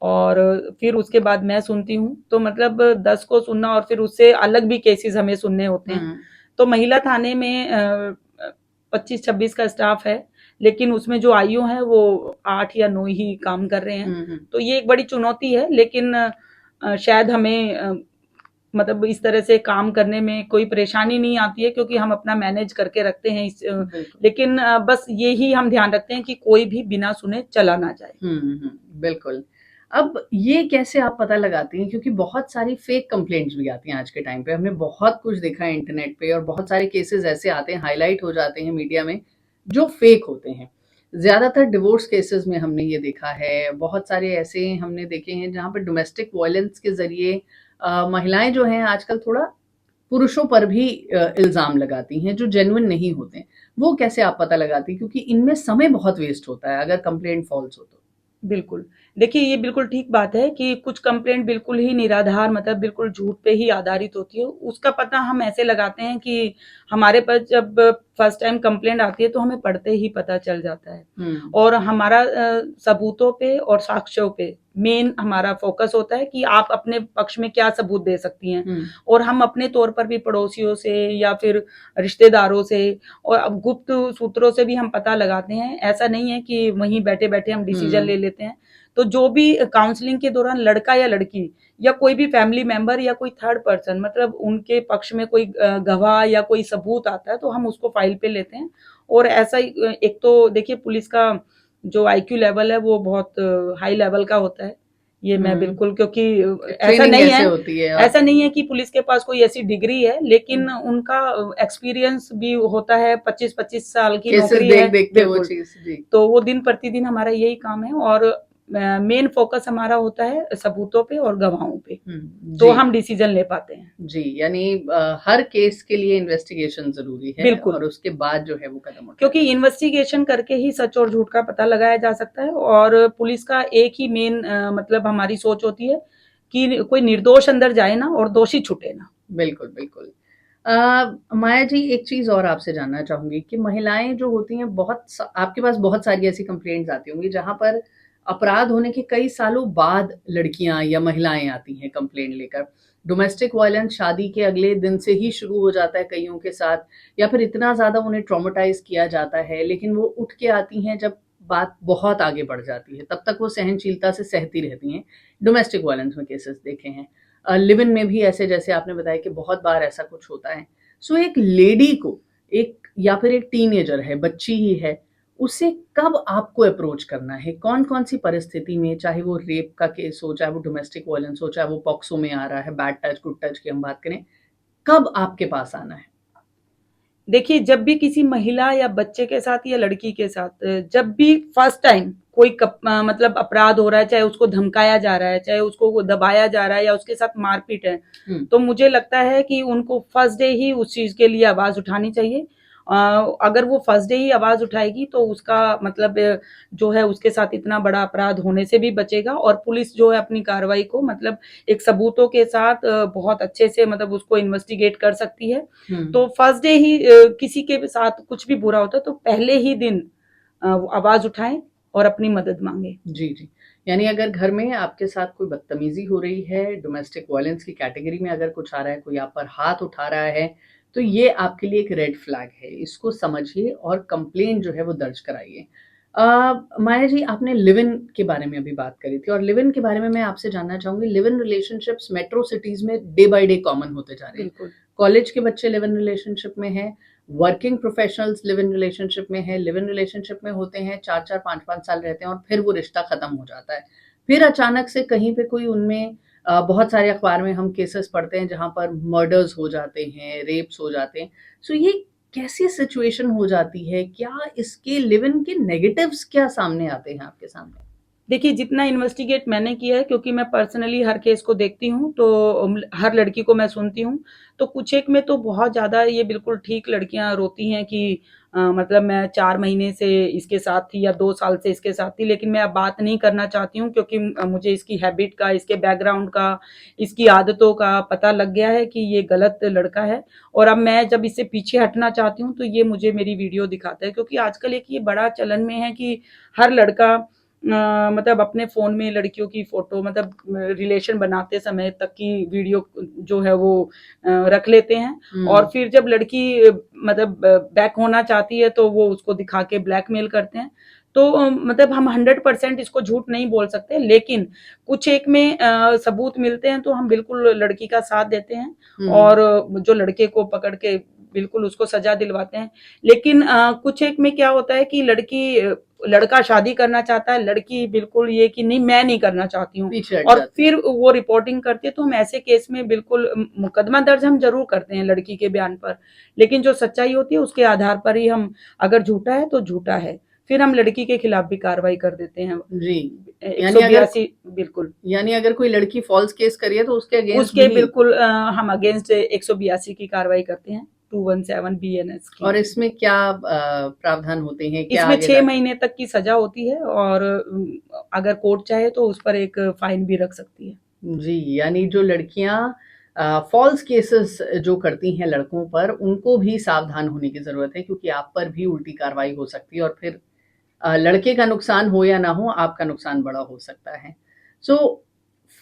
और फिर उसके बाद मैं सुनती हूँ, तो मतलब 10 को सुनना और फिर उससे अलग भी केसेज़ हमें सुनने होते हैं। हुँ। तो महिला थाने में 25-26 का स्टाफ है, लेकिन उसमें जो आईओ हैं वो 8 या 9 ही काम कर रहे हैं। हुँ, हुँ। तो ये एक बड़ी चुनौती है लेकिन शायद हमें मतलब इस तरह से काम करने में कोई परेशानी नहीं आती है क्योंकि हम अपना मैनेज करके रखते हैं बिल्कुल। लेकिन बस यही हम ध्यान रखते हैं कि कोई भी बिना सुने चला ना जाए। हुँ, हुँ, बिल्कुल। अब ये कैसे आप पता लगाती हैं क्योंकि बहुत सारी फ़ेक कंप्लेंट्स भी आती हैं आज के टाइम पे, हमने बहुत कुछ देखा है इंटरनेट पे और बहुत सारे केसेज़ ऐसे आते हैं, हाइलाइट हो जाते हैं मीडिया में, जो फ़ेक होते हैं। ज़्यादातर डिवोर्स केसेज़ में हमने ये देखा है, बहुत सारे ऐसे हमने देखे हैं जहाँ पे डोमेस्टिक वायलेंस के ज़रिए महिलाएँ जो हैं आजकल थोड़ा पुरुषों पर भी इल्ज़ाम लगाती हैं, जो जेन्युइन नहीं होते हैं। वो कैसे आप पता लगाती हैं? क्योंकि इनमें समय बहुत वेस्ट होता है, अगर कंप्लेंट फ़ॉल्स हो तो? बिल्कुल। देखिए, ये बिल्कुल ठीक बात है कि कुछ कंप्लेंट बिल्कुल ही निराधार मतलब बिल्कुल झूठ पे ही आधारित होती है। उसका पता हम ऐसे लगाते हैं कि हमारे पास जब फर्स्ट टाइम कंप्लेंट आती है तो हमें पढ़ते ही पता चल जाता है। हुँ। और हमारा सबूतों पे और साक्ष्यों पे मेन हमारा फ़ोकस होता है कि आप अपने पक्ष में क्या सबूत दे सकती हैं। हुँ। और हम अपने तौर पर भी पड़ोसियों से या फिर रिश्तेदारों से और अब गुप्त सूत्रों से भी हम पता लगाते हैं। ऐसा नहीं है कि वहीं बैठे-बैठे हम डिसीज़न ले हुँ। लेते हैं। तो जो भी काउंसलिंग के दौरान लड़का या लड़की या कोई भी फैमिली मेंबर या कोई थर्ड पर्सन मतलब उनके पक्ष में कोई गवाह या कोई सबूत आता है तो हम उसको फाइल पे लेते हैं। और ऐसा ही एक तो देखिए पुलिस का जो आईक्यू लेवल है वो बहुत हाई लेवल का होता है। ये मैं हुँ। बिल्कुल क्योंकि ऐसा ट्रेनिंग नहीं कैसे है होती है और ऐसा नहीं है कि पुलिस के पास कोई ऐसी डिग्री है, हुँ, लेकिन उनका एक्सपीरियंस भी होता है 25-25 साल की केसेज़ नौकरी है। देख-देख के वो बिल्कुल, चीज़ जी। तो वो दिन प्रतिदिन हमारा यही काम है और मेन फ़ोकस हमारा होता है सबूतों पे और गवाहों पे, हुँ, तो जी। हम डिसीज़न ले पाते हैं। जी, यानी हर केस के लिए इन्वेस्टिगेशन ज़रूरी है बिल्कुल, और उसके बाद जो है वो कदम उठाया क्योंकि जाए। इन्वेस्टिगेशन करके ही सच और झूठ का पता लगाया जा सकता है और पुलिस का एक ही मेन मतलब हमारी सोच होती है कि कोई निर्दोष अंदर जाए ना और दोषी छूटे ना। बिल्कुल, बिल्कुल। माया जी, एक चीज़ और आपसे जानना चाहूँगी कि महिलाएँ जो होती हैं, बहुत स आपके पास बहुत सारी ऐसी कंप्लेंट्स आती होंगी जहाँ पर अपराध होने के कई सालों बाद लड़कियाँ या महिलाएँ आती हैं कंप्लेंट लेकर। डोमेस्टिक वायलेंस शादी के अगले दिन से ही शुरू हो जाता है कइयों के साथ, या फिर इतना ज़्यादा उन्हें ट्रॉमाटाइज़ किया जाता है, लेकिन वो उठ के आती हैं जब बात बहुत आगे बढ़ जाती है, तब तक वो सहनशीलता से सहती रहती हैं। डोमेस्टिक वायलेंस में केसेस देखे हैं। लिव इन में भी ऐसे, जैसे आपने बताया कि बहुत बार ऐसा कुछ होता है। सो एक लेडी को, एक या फिर एक टीनेजर है, बच्ची ही है, उसे कब आपको अप्रोच करना है? कौन-कौन सी परिस्थिति में, चाहे वो रेप का केस हो, चाहे वो डोमेस्टिक वायलेंस हो, चाहे वो पॉक्सो में आ रहा है, बैड टच, गुड टच की हम बात करें, कब आपके पास आना है? देखिए, जब भी किसी महिला या बच्चे के साथ या लड़की के साथ जब भी फर्स्ट टाइम कोई मतलब अपराध हो रहा है, चाहे उसको धमकाया जा रहा है, चाहे उसको दबाया जा रहा है या उसके साथ मारपीट है, हुँ, तो मुझे लगता है कि उनको फर्स्ट डे ही उस चीज़ के लिए आवाज़ उठानी चाहिए। अगर वो फर्स्ट डे ही आवाज़ उठाएगी तो उसका मतलब जो है उसके साथ इतना बड़ा अपराध होने से भी बचेगा और पुलिस जो है अपनी कार्रवाई को मतलब एक सबूतों के साथ बहुत अच्छे से मतलब उसको इन्वेस्टिगेट कर सकती है। हुँ। तो फर्स्ट डे ही किसी के साथ कुछ भी बुरा होता है तो पहले ही दिन आवाज़ उठाएँ और अपनी मदद माँगे। जी, जी। यानी अगर घर में आपके साथ कोई बदतमीज़ी हो रही है, डोमेस्टिक वायलेंस की कैटेगरी में अगर कुछ आ रहा है, कोई आप पर हाथ उठा रहा है, तो ये आपके लिए एक रेड फ्लैग है। इसको समझिए और कंप्लेंट जो है वो दर्ज कराइए। माया जी, आपने लिव इन के बारे में अभी बात करी थी, और लिव इन के बारे में मैं आपसे जानना चाहूँगी। Live in relationships metro cities में डे बाय डे कॉमन होते जा रहे हैं। बिल्कुल। कॉलेज के बच्चे लिव इन रिलेशनशिप में हैं, working professionals live in relationship में हैं, लिव इन रिलेशनशिप में होते हैं, 4-4 5-5 साल रहते हैं और फिर वो रिश्ता खत्म हो जाता है। फिर अचानक से कहीं पे कोई उनमें बहुत सारे अखबार में हम केसेस पढ़ते हैं जहाँ पर मर्डर्स हो जाते हैं, रेप्स हो जाते हैं। सो ये कैसी सिचुएशन हो जाती है? क्या इसके लिव इन के नेगेटिव्स क्या सामने आते हैं आपके सामने? देखिए, जितना इन्वेस्टिगेट मैंने किया है क्योंकि मैं पर्सनली हर केस को देखती हूँ, तो हर लड़की को मैं सुनती हूँ, तो कुछ एक में तो बहुत ज़्यादा ये बिल्कुल ठीक लड़कियाँ रोती हैं कि मतलब मैं 4 महीने से इसके साथ थी या 2 साल से इसके साथ थी, लेकिन मैं अब बात नहीं करना चाहती हूँ क्योंकि मुझे इसकी हैबिट का, इसके बैकग्राउंड का, इसकी आदतों का पता लग गया है कि ये गलत लड़का है और अब मैं जब इससे पीछे हटना चाहती हूँ, तो ये मुझे मेरी वीडियो दिखाता है क्योंकि आजकल एक ये बड़ा चलन में है कि हर लड़का मतलब अपने फ़ोन में लड़कियों की फ़ोटो मतलब रिलेशन बनाते समय तक की वीडियो जो है वो रख लेते हैं और हुँ, फिर जब लड़की मतलब बैक होना चाहती है तो वो उसको दिखा के ब्लैकमेल करते हैं। तो मतलब हम 100% इसको झूठ नहीं बोल सकते लेकिन कुछ एक में सबूत मिलते हैं तो हम बिल्कुल लड़की का साथ देते हैं हुँ। और जो लड़के को पकड़ के बिल्कुल उसको सज़ा दिलवाते हैं। लेकिन कुछ एक में क्या होता है कि लड़का शादी करना चाहता है, लड़की बिल्कुल ये कि नहीं मैं नहीं करना चाहती हूँ पीछे हट और जाती हैं। फिर वो रिपोर्टिंग करती है तो हम ऐसे केस में बिल्कुल मुकदमा दर्ज हम ज़रूर करते हैं लड़की के बयान पर। लेकिन जो सच्चाई होती है उसके आधार पर ही हम अगर झूठा है तो झूठा है, फिर हम लड़की के खिलाफ भी कार्रवाई कर देते हैं। जी। यानी अगर 182 बिल्कुल, यानी अगर कोई लड़की फ़ॉल्स केस करी है तो उसके अगेंस्ट उसके भी। बिल्कुल हम अगेंस्ट 182 की कार्रवाई करते हैं, 217 बीएनएस की। और इसमें क्या प्रावधान होते हैं? क्या इसमें आगे 6 जाके? महीने तक की सज़ा होती है और अगर कोर्ट चाहे तो उस पर एक फाइन भी रख सकती है। जी, यानी जो लड़कियाँ फ़ॉल्स केसेस जो करती हैं लड़कों पर, उनको भी सावधान होने की ज़रूरत है, क्योंकि आप पर भी उल्टी कार्रवाई हो सकती है और फिर लड़के का नुकसान हो या ना हो, आपका नुकसान बड़ा हो सकता है। सो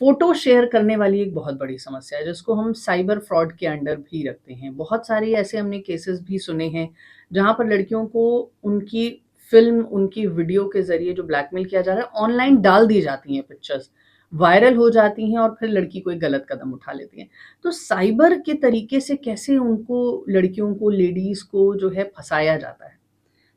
फ़ोटो शेयर करने वाली एक बहुत बड़ी समस्या है, जिसको हम साइबर फ्रॉड के अंडर भी रखते हैं। बहुत सारे ऐसे हमने केसेस भी सुने हैं, जहाँ पर लड़कियों को उनकी फ़िल्म, उनकी वीडियो के ज़रिए जो ब्लैकमेल किया जा रहा है, ऑनलाइन डाल दी जाती हैं पिक्चर्स, वायरल हो जाती हैं और फिर लड़की कोई गलत कदम उठा लेती है। तो साइबर के तरीके से कैसे उनको, लड़कियों को, लेडीज़ को जो है फँसाया जाता है?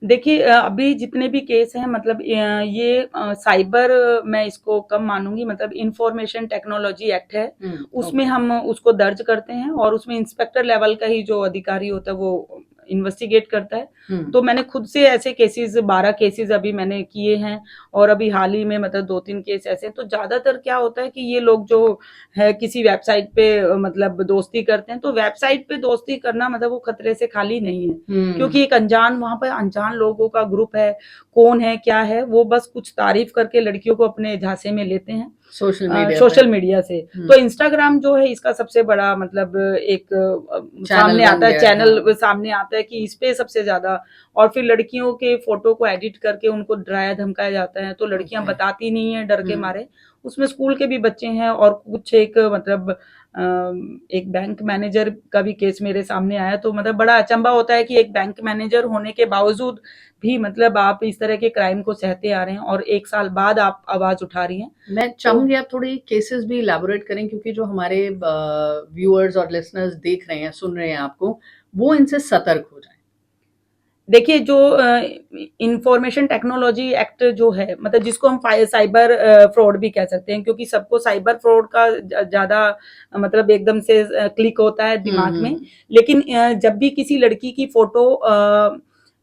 देखिए अभी जितने भी केस हैं मतलब ये साइबर मैं इसको कम मानूँगी मतलब इन्फॉर्मेशन टेक्नोलॉजी एक्ट है, हुँ, उसमें ओके। हम उसको दर्ज करते हैं और उसमें इंस्पेक्टर लेवल का ही जो अधिकारी होता है वो इन्वेस्टिगेट करता है। हुँ, तो मैंने खुद से ऐसे केसेज़ 12 केसेज़ अभी मैंने किए हैं और अभी हाल ही में मतलब 2-3 केस ऐसे हैं। तो ज़्यादातर क्या होता है कि ये लोग जो है किसी वेबसाइट पे मतलब दोस्ती करते हैं, तो वेबसाइट पे दोस्ती करना मतलब वो खतरे से खाली नहीं है। हुँ, क्योंकि एक अनजान वहाँ पे अनजान लोगों का ग्रुप है, कौन है, क्या है, वो बस कुछ तारीफ़ करके लड़कियों को अपने झांसे में लेते हैं। सोशल मीडिया से। तो इंस्टाग्राम जो है इसका सबसे बड़ा मतलब एक सामने आता है, चैनल सामने आता है कि इस पे सबसे ज्यादा। और फिर लड़कियों के फोटो को एडिट करके उनको डराया धमकाया जाता है, तो लड़कियां बताती नहीं है डर के मारे। उसमें स्कूल के भी बच्चे हैं और कुछ एक मतलब एक बैंक मैनेजर का भी केस मेरे सामने आया, तो मतलब बड़ा अचंभा होता है कि एक बैंक मैनेजर होने के बावजूद भी मतलब आप इस तरह के क्राइम को सहते आ रहे हैं और 1 साल बाद आप आवाज उठा रही हैं। मैं चाहूंगी आप थोड़ी केसेस भी इलैबोरेट करें, क्योंकि जो हमारे व्यूअर्स और लिसनर्स देख रहे हैं, सुन रहे हैं आपको, वो इनसे सतर्क हो जाएं। देखिए, जो इंफॉर्मेशन टेक्नोलॉजी एक्ट जो है, मतलब जिसको हम साइबर फ्रॉड भी कह सकते हैं, क्योंकि सबको साइबर फ्रॉड का ज्यादा मतलब एकदम से क्लिक होता है दिमाग में। लेकिन जब भी किसी लड़की की फोटो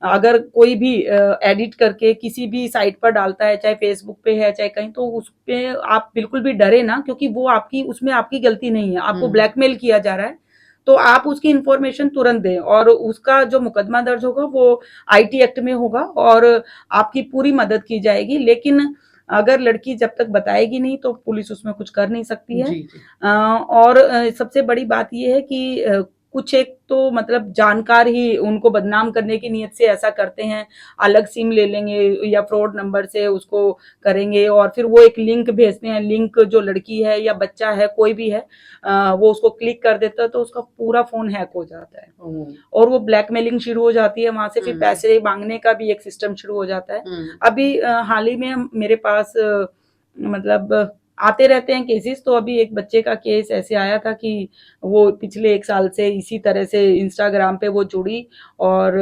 अगर कोई भी एडिट करके किसी भी साइट पर डालता है, चाहे फेसबुक पे है चाहे कहीं, तो उस पे आप बिल्कुल भी डरे ना, क्योंकि वो आपकी उसमें आपकी गलती नहीं है, आपको ब्लैकमेल किया जा रहा है। तो आप उसकी इंफॉर्मेशन तुरंत दें और उसका जो मुकदमा दर्ज होगा वो आईटी एक्ट में होगा और आपकी पूरी मदद की जाएगी। लेकिन अगर लड़की जब तक बताएगी नहीं तो पुलिस उसमें कुछ कर नहीं सकती है। और सबसे बड़ी बात यह है कि कुछ एक तो मतलब जानकार ही उनको बदनाम करने की नीयत से ऐसा करते हैं, अलग सिम ले लेंगे या फ्रॉड नंबर से उसको करेंगे और फिर वो एक लिंक भेजते हैं। लिंक जो लड़की है या बच्चा है कोई भी है, वो उसको क्लिक कर देता है तो उसका पूरा फोन हैक हो जाता है और वो ब्लैकमेलिंग शुरू हो जाती है। वहां से फिर पैसे मांगने का भी एक सिस्टम शुरू हो जाता है। अभी हाल ही में मेरे पास मतलब आते रहते हैं केसेस, तो अभी एक बच्चे का केस ऐसे आया था कि वो पिछले 1 साल से इसी तरह से इंस्टाग्राम पे वो जुड़ी और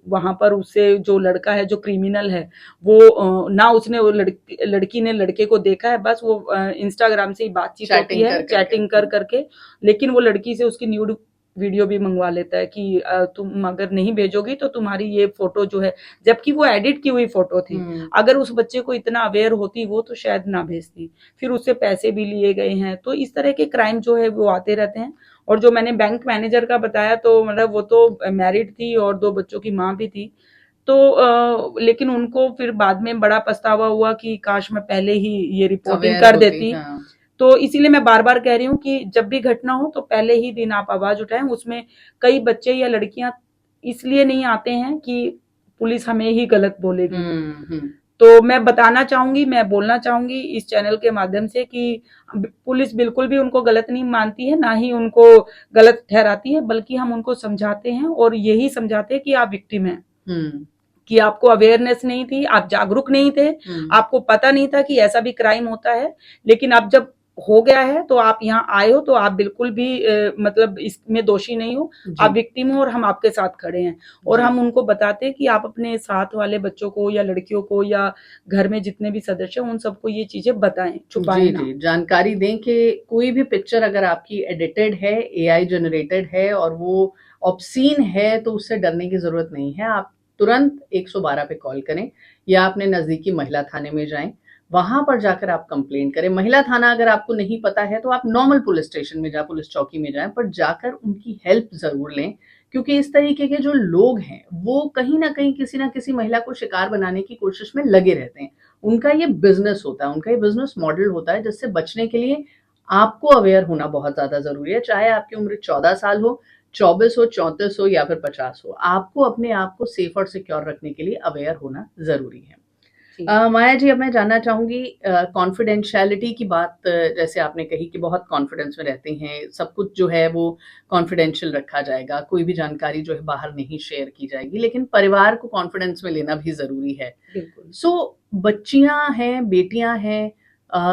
वहां पर उससे जो लड़का है जो क्रिमिनल है वो ना उसने वो लड़की ने लड़के को देखा है, बस वो इंस्टाग्राम से ही बातचीत होती है चैटिंग कर करके। लेकिन वो लड़की से उसकी न्यूड वीडियो भी मंगवा लेता है कि तुम अगर नहीं भेजोगी तो तुम्हारी ये फोटो जो है, जबकि वो एडिट की हुई फोटो थी। अगर उस बच्चे को इतना अवेयर होती वो तो शायद ना भेजती। फिर उससे पैसे भी लिए गए हैं। तो इस तरह के क्राइम जो है वो आते रहते हैं। और जो मैंने बैंक मैनेजर का बताया, तो मतलब वो तो मैरिड थी और 2 बच्चों की माँ भी थी। तो लेकिन उनको फिर बाद में बड़ा पछतावा हुआ कि काश मैं पहले ही ये रिपोर्टिंग कर देती। तो इसीलिए मैं बार बार कह रही हूँ कि जब भी घटना हो तो पहले ही दिन आप आवाज उठाएं। उसमें कई बच्चे या लड़कियां इसलिए नहीं आते हैं कि पुलिस हमें ही गलत बोलेगी। तो मैं बताना चाहूंगी, मैं बोलना चाहूंगी इस चैनल के माध्यम से कि पुलिस बिल्कुल भी उनको गलत नहीं मानती है, ना ही उनको गलत ठहराती है, बल्कि हम उनको समझाते हैं और यही समझाते हैं कि आप विक्टिम हैं, कि आपको अवेयरनेस नहीं थी, आप जागरूक नहीं थे, आपको पता नहीं था कि ऐसा भी क्राइम होता है। लेकिन अब जब हो गया है तो आप यहाँ आए हो, तो आप बिल्कुल भी मतलब इसमें दोषी नहीं हो, आप विक्टिम हो और हम आपके साथ खड़े हैं। और हम उनको बताते हैं कि आप अपने साथ वाले बच्चों को या लड़कियों को या घर में जितने भी सदस्य हैं उन सबको ये चीजें बताएं, छुपाएं ना। जानकारी दें कि कोई भी पिक्चर अगर आपकी एडिटेड है, एआई जनरेटेड है और वो ऑब्सीन है, तो उससे डरने की जरूरत नहीं है। आप तुरंत 112 पे कॉल करें या अपने नजदीकी महिला थाने में जाएं, वहां पर जाकर आप कंप्लेंट करें। महिला थाना अगर आपको नहीं पता है तो आप नॉर्मल पुलिस स्टेशन में जाएं, पुलिस चौकी में जाएं, पर जाकर उनकी हेल्प जरूर लें, क्योंकि इस तरीके के जो लोग हैं वो कहीं ना कहीं किसी ना किसी महिला को शिकार बनाने की कोशिश में लगे रहते हैं। उनका ये बिजनेस होता है, उनका ये बिजनेस मॉडल होता है, जिससे बचने के लिए आपको अवेयर होना बहुत ज्यादा जरूरी है। चाहे आपकी उम्र 14 साल हो, 24 हो, 34 हो या फिर 50 हो, आपको अपने आप को सेफ और सिक्योर रखने के लिए अवेयर होना जरूरी है। माया जी, अब मैं जानना चाहूंगी कॉन्फिडेंशियलिटी की बात। जैसे आपने कही कि बहुत कॉन्फिडेंस में रहते हैं, सब कुछ जो है वो कॉन्फिडेंशियल रखा जाएगा, कोई भी जानकारी जो है बाहर नहीं शेयर की जाएगी, लेकिन परिवार को कॉन्फिडेंस में लेना भी जरूरी है। सो बच्चियां हैं, बेटियां हैं,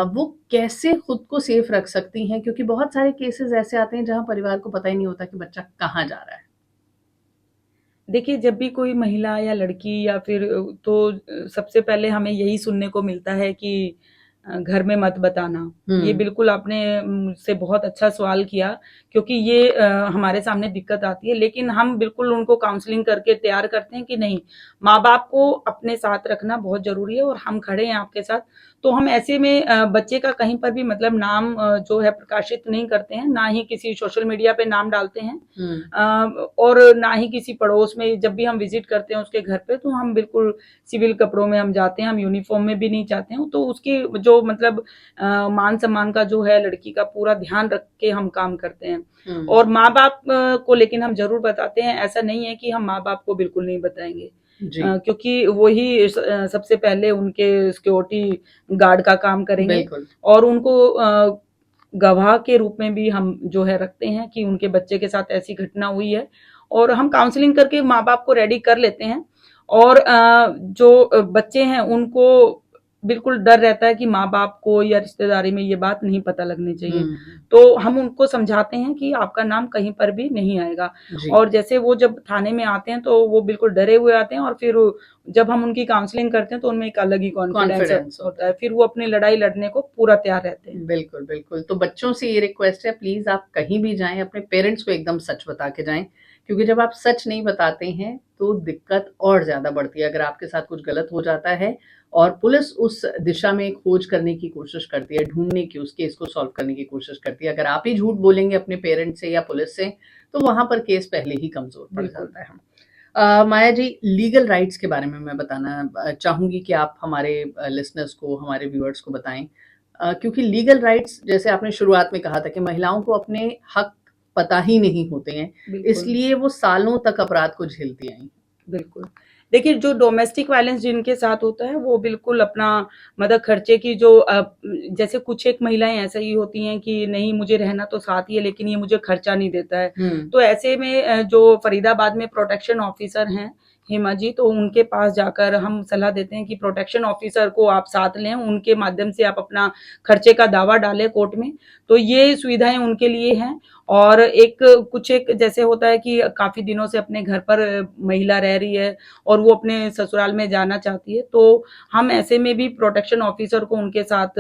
वो कैसे खुद को सेफ रख सकती हैं? क्योंकि बहुत सारे केसेस ऐसे आते हैं जहां परिवार को पता ही नहीं होता कि बच्चा कहाँ जा रहा है। देखिए, जब भी कोई महिला या लड़की या फिर तो सबसे पहले हमें यही सुनने को मिलता है कि घर में मत बताना। ये बिल्कुल आपने मुझसे बहुत अच्छा सवाल किया, क्योंकि ये हमारे सामने दिक्कत आती है। लेकिन हम बिल्कुल उनको काउंसलिंग करके तैयार करते हैं कि नहीं, माँ बाप को अपने साथ रखना बहुत जरूरी है और हम खड़े हैं आपके साथ। तो हम ऐसे में बच्चे का कहीं पर भी मतलब नाम जो है प्रकाशित नहीं करते हैं, ना ही किसी सोशल मीडिया पे नाम डालते हैं। और ना ही किसी पड़ोस में जब भी हम विजिट करते हैं उसके घर पे, तो हम बिल्कुल सिविल कपड़ों में हम जाते हैं, हम यूनिफॉर्म में भी नहीं जाते हैं। तो उसकी जो मतलब मान सम्मान का जो है लड़की का पूरा ध्यान रख के हम काम करते हैं। और माँ बाप को लेकिन हम जरूर बताते हैं, ऐसा नहीं है कि हम माँ बाप को बिल्कुल नहीं बताएंगे। क्योंकि वही सबसे पहले उनके सिक्योरिटी गार्ड का काम करेंगे और उनको गवाह के रूप में भी हम जो है रखते हैं कि उनके बच्चे के साथ ऐसी घटना हुई है, और हम काउंसलिंग करके माँ बाप को रेडी कर लेते हैं। और जो बच्चे हैं उनको बिल्कुल डर रहता है कि माँ बाप को या रिश्तेदारी में ये बात नहीं पता लगनी चाहिए, तो हम उनको समझाते हैं कि आपका नाम कहीं पर भी नहीं आएगा। और जैसे वो जब थाने में आते हैं तो वो बिल्कुल डरे हुए आते हैं, और फिर जब हम उनकी काउंसलिंग करते हैं तो उनमें एक अलग ही कॉन्फिडेंस होता है, फिर वो अपनी लड़ाई लड़ने को पूरा तैयार रहते हैं। बिल्कुल बिल्कुल। तो बच्चों से ये रिक्वेस्ट है, प्लीज आप कहीं भी जाएं अपने पेरेंट्स को एकदम सच बता के जाएं, क्योंकि जब आप सच नहीं बताते हैं तो दिक्कत और ज्यादा बढ़ती है। अगर आपके साथ कुछ गलत हो जाता है और पुलिस उस दिशा में खोज करने की कोशिश करती है, ढूंढने की, उस केस को सॉल्व करने की कोशिश करती है, अगर आप ही झूठ बोलेंगे अपने पेरेंट्स से या पुलिस से, तो वहां पर केस पहले ही कमजोर पड़ जाता है। माया जी, लीगल राइट्स के बारे में मैं बताना चाहूंगी कि आप हमारे लिसनर्स को, हमारे व्यूअर्स को बताएं, क्योंकि लीगल राइट्स, जैसे आपने शुरुआत में कहा था कि महिलाओं को अपने हक पता ही नहीं होते हैं, इसलिए वो सालों तक अपराध को झेलती आई। बिल्कुल। देखिए, जो डोमेस्टिक वायलेंस जिनके साथ होता है वो बिल्कुल अपना मतलब खर्चे की जो जैसे कुछ एक महिलाएं ऐसा ही होती हैं कि नहीं, मुझे रहना तो साथ ही है लेकिन ये मुझे खर्चा नहीं देता है। तो ऐसे में जो फरीदाबाद में प्रोटेक्शन ऑफिसर हैं हेमा जी, तो उनके पास जाकर हम सलाह देते हैं कि प्रोटेक्शन ऑफिसर को आप साथ लें, उनके माध्यम से आप अपना खर्चे का दावा डालें कोर्ट में। तो ये सुविधाएं उनके लिए हैं। और कुछ एक जैसे होता है कि काफी दिनों से अपने घर पर महिला रह रही है और वो अपने ससुराल में जाना चाहती है, तो हम ऐसे में भी प्रोटेक्शन ऑफिसर को उनके साथ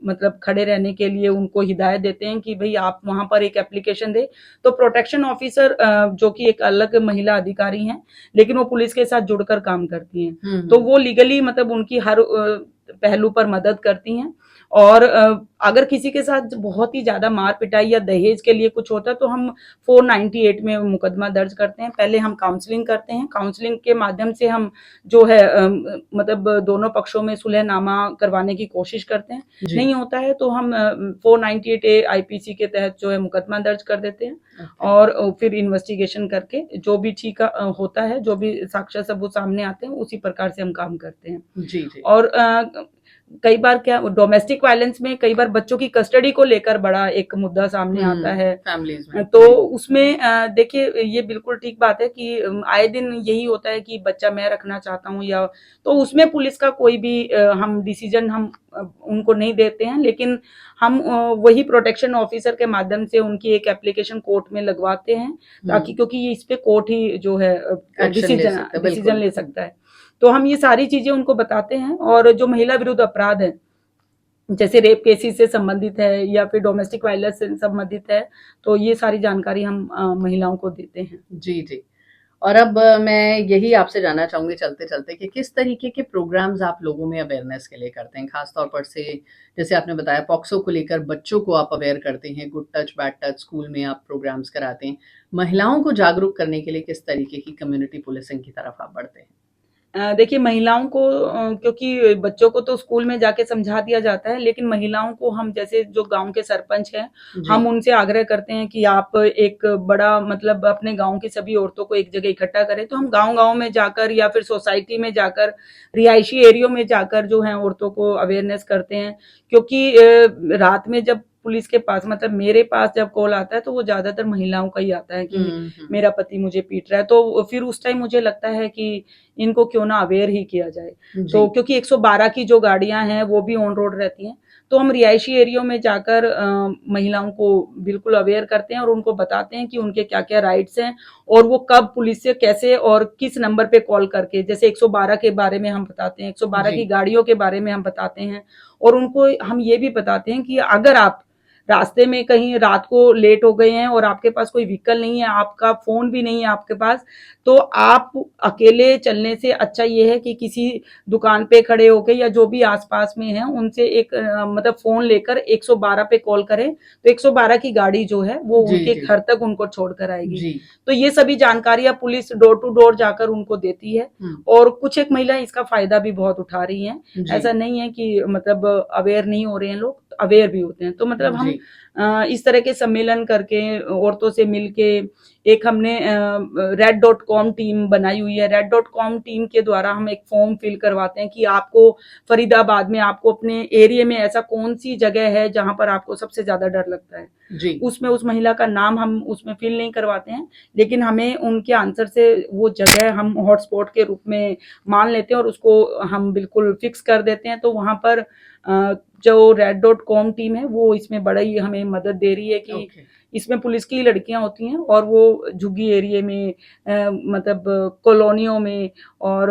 मतलब खड़े रहने के लिए उनको हिदायत देते हैं कि भाई आप वहां पर एक एप्लीकेशन दे। तो प्रोटेक्शन ऑफिसर जो कि एक अलग महिला अधिकारी हैं, लेकिन वो पुलिस के साथ जुड़कर काम करती हैं, तो वो लीगली मतलब उनकी हर पहलू पर मदद करती हैं। और अगर किसी के साथ बहुत ही ज्यादा मार पिटाई या दहेज के लिए कुछ होता है तो हम 498 में मुकदमा दर्ज करते हैं। पहले हम काउंसलिंग करते हैं, काउंसलिंग के माध्यम से हम जो है मतलब दोनों पक्षों में सुलहनामा करवाने की कोशिश करते हैं। नहीं होता है तो हम 498A IPC के तहत जो है मुकदमा दर्ज कर देते हैं। और फिर इन्वेस्टिगेशन करके जो भी ठीक होता है, जो भी साक्ष्य सबूत सामने आते हैं, उसी प्रकार से हम काम करते हैं। जी। और कई बार क्या डोमेस्टिक वायलेंस में कई बार बच्चों की कस्टडी को लेकर बड़ा एक मुद्दा सामने आता है फैमिलीज में। तो उसमें देखिए, ये बिल्कुल ठीक बात है कि आए दिन यही होता है कि बच्चा मैं रखना चाहता हूँ, या तो उसमें पुलिस का कोई भी हम डिसीजन हम उनको नहीं देते हैं, लेकिन हम वही प्रोटेक्शन ऑफिसर के माध्यम से उनकी एक एप्लीकेशन कोर्ट में लगवाते हैं, ताकि क्योंकि ये इस पे कोर्ट ही जो है डिसीजन ले सकता है। तो हम ये सारी चीजें उनको बताते हैं। और जो महिला विरुद्ध अपराध है, जैसे रेप केसेस से संबंधित है या फिर डोमेस्टिक वायलेंस से संबंधित है, तो ये सारी जानकारी हम महिलाओं को देते हैं। जी। और अब मैं यही आपसे जानना चाहूंगी चलते चलते कि किस तरीके के प्रोग्राम्स आप लोगों में अवेयरनेस के लिए करते हैं, खास तौर पर से जैसे आपने बताया पॉक्सो को लेकर बच्चों को आप अवेयर करते हैं, good touch bad touch school में आप प्रोग्राम्स कराते हैं, महिलाओं को जागरूक करने के लिए किस तरीके की कम्युनिटी पुलिसिंग की तरफ आप बढ़ते हैं? देखिए, महिलाओं को क्योंकि बच्चों को तो स्कूल में जाके समझा दिया जाता है, लेकिन महिलाओं को हम जैसे जो गांव के सरपंच हैं, हम उनसे आग्रह करते हैं कि आप एक बड़ा मतलब अपने गांव की सभी औरतों को एक जगह इकट्ठा करें। तो हम गांव-गांव में जाकर या फिर सोसाइटी में जाकर, रिहायशी एरियो में जाकर जो है औरतों को अवेयरनेस करते हैं। क्योंकि रात में जब पुलिस के पास मतलब मेरे पास जब कॉल आता है तो वो ज्यादातर महिलाओं का ही आता है कि मेरा पति मुझे पीट रहा है, तो फिर उस टाइम मुझे लगता है कि इनको क्यों ना अवेयर ही किया जाए। तो क्योंकि 112 की जो गाड़ियां हैं वो भी ऑन रोड रहती हैं, तो हम रिहायशी एरियो में जाकर महिलाओं को बिल्कुल अवेयर करते हैं और उनको बताते हैं कि उनके क्या क्या राइट्स हैं और वो कब पुलिस से कैसे और किस नंबर पे कॉल करके, जैसे 112 के बारे में हम बताते हैं, 112 की गाड़ियों के बारे में हम बताते हैं। और उनको हम ये भी बताते हैं कि अगर आप रास्ते में कहीं रात को लेट हो गए हैं और आपके पास कोई व्हीकल नहीं है, आपका फोन भी नहीं है आपके पास, तो आप अकेले चलने से अच्छा ये है कि किसी दुकान पे खड़े होके या जो भी आसपास में है उनसे एक मतलब फोन लेकर 112 पे कॉल करें, तो 112 की गाड़ी जो है वो जी उनके जी घर तक उनको छोड़कर आएगी। जी। तो ये सभी जानकारियां पुलिस डोर टू डोर जाकर उनको देती है, और कुछ एक महिलाएं इसका फायदा भी बहुत उठा रही हैं। जी ऐसा नहीं है कि मतलब अवेयर नहीं हो रहे हैं लोग, अवेयर भी होते हैं। तो मतलब हम जी इस तरह के सम्मेलन करके औरतों से मिलके एक हमने red.com टीम बनाई हुई है। red.com टीम के द्वारा हम एक फॉर्म फिल करवाते हैं कि आपको फरीदाबाद में आपको अपने एरिया में ऐसा कौन सी जगह है जहां पर आपको सबसे ज्यादा डर लगता है। जी उसमें उस महिला का नाम हम उसमें फिल नहीं करवाते हैं, लेकिन हमें उनके आंसर से वो जगह हम हॉटस्पॉट के रूप में मान लेते हैं और उसको हम बिल्कुल फिक्स कर देते हैं। तो वहां पर जो red.com टीम है वो इसमें बड़ा ही हमें मदद दे रही है कि ओके इसमें पुलिस की लड़कियां होती हैं और वो झुग्गी एरिया में मतलब कॉलोनियों में और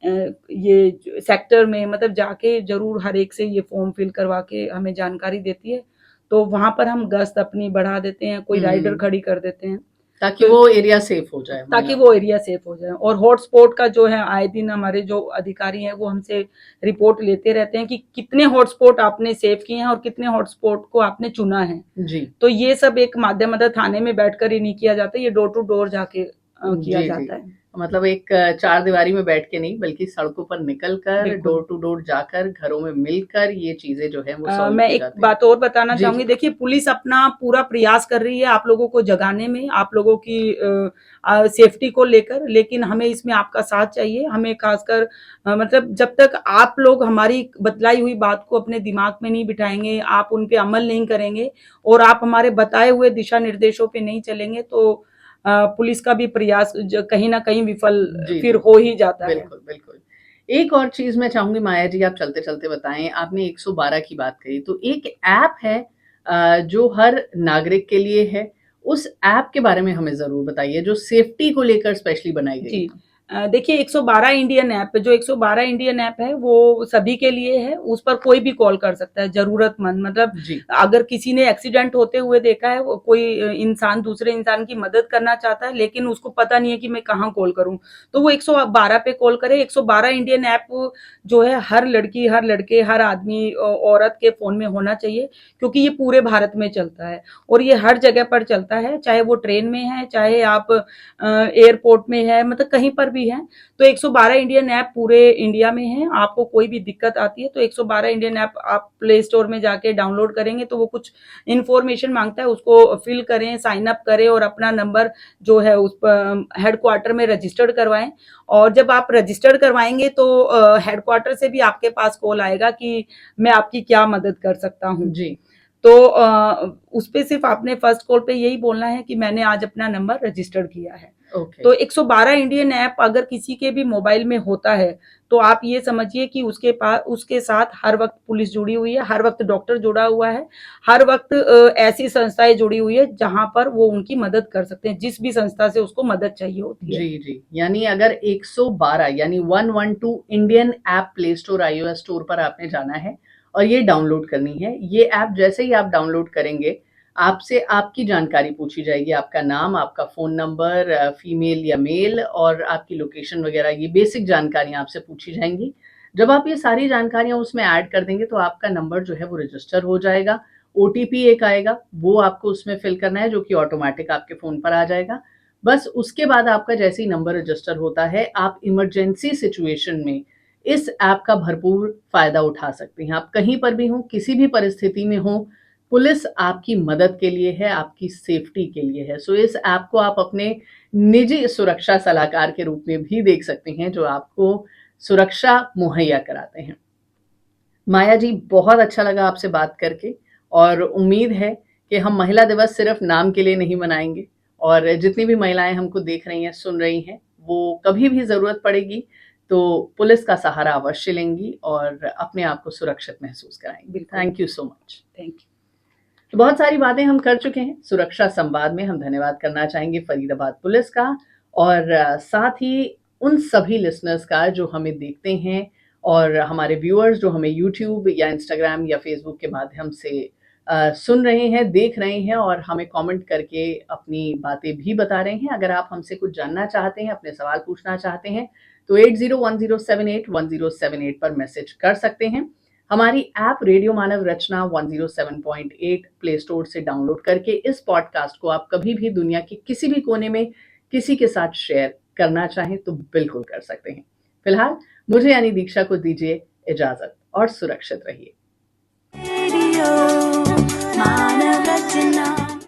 ये सेक्टर में मतलब जाके जरूर हर एक से ये फॉर्म फिल करवा के हमें जानकारी देती है। तो वहां पर हम गश्त अपनी बढ़ा देते हैं, कोई राइडर खड़ी कर देते हैं ताकि तो वो एरिया सेफ हो जाए ताकि महिलाओं वो एरिया सेफ हो जाए। और हॉटस्पॉट का जो है आए दिन हमारे जो अधिकारी हैं वो हमसे रिपोर्ट लेते रहते हैं कि कितने हॉटस्पॉट आपने सेव किए हैं और कितने हॉटस्पॉट को आपने चुना है। जी तो ये सब एक माध्यम मतलब थाने में बैठकर ही नहीं किया जाता, ये डोर टू डोर जाके किया जी जी। जाता है। मतलब एक चार दीवारी में बैठ के नहीं बल्कि सड़कों पर निकल कर बिल्कुल। डोर टू डोर जाकर घरों में मिलकर ये चीजें जो है वो सॉल्व मैं की एक जाती हैं। बात और बताना जी चाहूंगी, जी देखिए पुलिस अपना पूरा प्रयास कर रही है आप लोगों को जगाने में, आप लोगों की सेफ्टी को लेकर, लेकिन हमें इसमें आपका साथ चाहिए। हमें खासकर मतलब जब तक आप लोग हमारी बतलाई हुई बात को अपने दिमाग में नहीं बिठाएंगे, आप उन पे अमल नहीं करेंगे और आप हमारे बताए हुए दिशा निर्देशों पे नहीं चलेंगे, तो पुलिस का भी प्रयास कहीं ना कहीं विफल जी फिर जी हो ही जाता है। बिल्कुल बिल्कुल। एक और चीज मैं चाहूंगी माया जी आप चलते चलते बताएं, आपने 112 की बात कही तो एक ऐप है जो हर नागरिक के लिए है, उस ऐप के बारे में हमें जरूर बताइए जो सेफ्टी को लेकर स्पेशली बनाई गई जी। है। देखिए 112 इंडियन ऐप, जो 112 इंडियन ऐप है वो सभी के लिए है, उस पर कोई भी कॉल कर सकता है ज़रूरतमंद। मतलब जी अगर किसी ने एक्सीडेंट होते हुए देखा है, वो कोई इंसान दूसरे इंसान की मदद करना चाहता है लेकिन उसको पता नहीं है कि मैं कहाँ कॉल करूँ, तो वो 112 पे कॉल करे। 112 इंडियन ऐप जो है हर लड़की, हर लड़के, हर आदमी औरत के फ़ोन में होना चाहिए, क्योंकि ये पूरे भारत में चलता है और ये हर जगह पर चलता है, चाहे वो ट्रेन में है, चाहे आप एयरपोर्ट में है, मतलब कहीं पर भी है। तो 112 इंडियन ऐप पूरे इंडिया में है। आपको कोई भी दिक्कत आती है तो 112 इंडियन ऐप आप प्ले स्टोर में जाके डाउनलोड करेंगे तो वो कुछ इंफॉर्मेशन मांगता है, उसको फिल करें, साइन अप करें और अपना नंबर जो है उस पर हेडक्वार्टर में रजिस्टर्ड करवाएं। और जब आप रजिस्टर्ड करवाएंगे तो हेडक्वार्टर से भी आपके पास कॉल आएगा कि मैं आपकी क्या मदद कर सकता हूँ। जी तो उस पे सिर्फ आपने फर्स्ट कॉल पे यही बोलना है कि मैंने आज अपना नंबर रजिस्टर्ड किया है। ओके तो 112 इंडियन ऐप अगर किसी के भी मोबाइल में होता है तो आप ये समझिए कि उसके पास, उसके साथ हर वक्त पुलिस जुड़ी हुई है, हर वक्त डॉक्टर जुड़ा हुआ है, हर वक्त ऐसी संस्थाएं जुड़ी हुई है जहां पर वो उनकी मदद कर सकते हैं, जिस भी संस्था से उसको मदद चाहिए होती है। जी जी। यानी अगर 112 यानी 112 Indian app play store iOS store पर आपने जाना है और ये डाउनलोड करनी है। ये ऐप जैसे ही आप डाउनलोड करेंगे आपसे आपकी जानकारी पूछी जाएगी, आपका नाम, आपका फ़ोन नंबर, फीमेल या मेल और आपकी लोकेशन वगैरह, ये बेसिक जानकारियाँ आपसे पूछी जाएँगी। जब आप ये सारी जानकारियाँ उसमें ऐड कर देंगे तो आपका नंबर जो है वो रजिस्टर हो जाएगा। ओटीपी एक आएगा, वो आपको उसमें फ़िल करना है जो कि ऑटोमैटिक आपके फ़ोन पर आ जाएगा। बस उसके बाद आपका जैसे ही नंबर रजिस्टर होता है, आप इमरजेंसी सिचुएशन में इस ऐप का भरपूर फ़ायदा उठा सकते हैं। आप कहीं पर भी हों, किसी भी परिस्थिति में हों, पुलिस आपकी मदद के लिए है, आपकी सेफ्टी के लिए है। सो इस ऐप को आप अपने निजी सुरक्षा सलाहकार के रूप में भी देख सकते हैं, जो आपको सुरक्षा मुहैया कराते हैं। माया जी, बहुत अच्छा लगा आपसे बात करके और उम्मीद है कि हम महिला दिवस सिर्फ नाम के लिए नहीं मनाएँगे और जितनी भी महिलाएँ हमको देख रही हैं, सुन रही हैं, वो कभी भी ज़रूरत पड़ेगी तो पुलिस का सहारा अवश्य लेंगी और अपने आप को सुरक्षित महसूस कराएँगी। बिल्कुल। Thank you so much. Thank you. तो बहुत सारी बातें हम कर चुके हैं। सुरक्षा संवाद में हम धन्यवाद करना चाहेंगे फरीदाबाद पुलिस का और साथ ही उन सभी लिसनर्स का जो हमें देखते हैं और हमारे व्यूअर्स जो हमें यूट्यूब या इंस्टाग्राम या फेसबुक के माध्यम से सुन रहे हैं, देख रहे हैं और हमें कमेंट करके अपनी बातें भी बता रहे हैं। अगर आप हमसे कुछ जानना चाहते हैं, अपने सवाल पूछना चाहते हैं, तो 8010781078 पर मैसेज कर सकते हैं। हमारी ऐप रेडियो मानव रचना 107.8 प्ले स्टोर से डाउनलोड करके इस पॉडकास्ट को आप कभी भी दुनिया के किसी भी कोने में किसी के साथ शेयर करना चाहें तो बिल्कुल कर सकते हैं। फिलहाल मुझे यानी दीक्षा को दीजिए इजाजत और सुरक्षित रहिए।